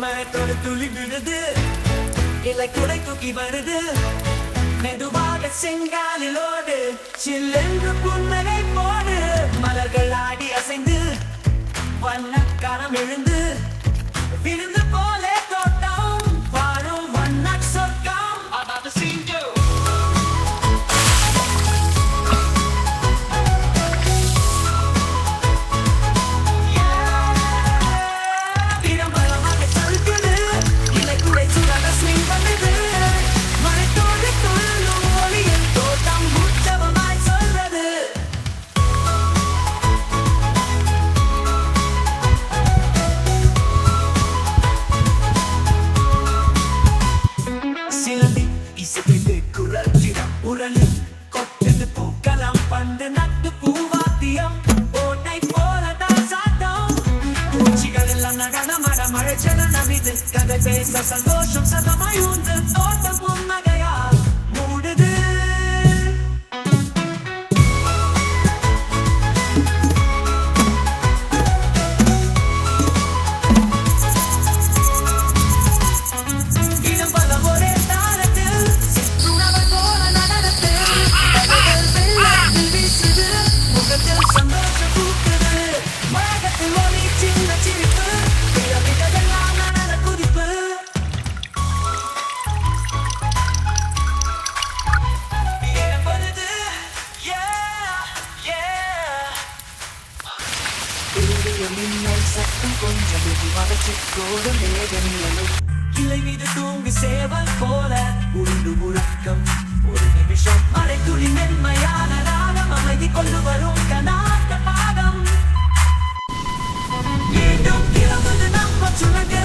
மரத்தோடு துளி விழுது, இலை குடை தூக்கி வருது, மெதுவாக செங்காலிலோடு சில்லென்று புன்னகை போடு. மலர்கள் ஆடி அசைந்து வண்ணக்காரம் எழுந்து விருந்து போலே தோட்டம் வாழும் வண்ண சொர்க்கம். About to see you. உரலில் கொட்டது பூக்கலாம் பண்டு நட்டு பூவாத்தியம் ஓட்டை போலதான் சாட்டம். பூச்சிகள் எல்லாம் நடனமட மழை நமிது கதை பேச சந்தோஷம் சதமாய் உந்து தோட்டம் புன்னகையால் மூடுது. கொஞ்சம் மறைச்சிக்கோடு மேகநிலனும் கிளை மீது தூங்கு சேவல் போல உண்டு உறக்கம். ஒரு நிமிஷம் மழை துளி மென்மையான ராகம் அமைதி கொண்டு வரும் கனாட்ட பாகம். மீண்டும் கிளம்புது நம்ம சுழகு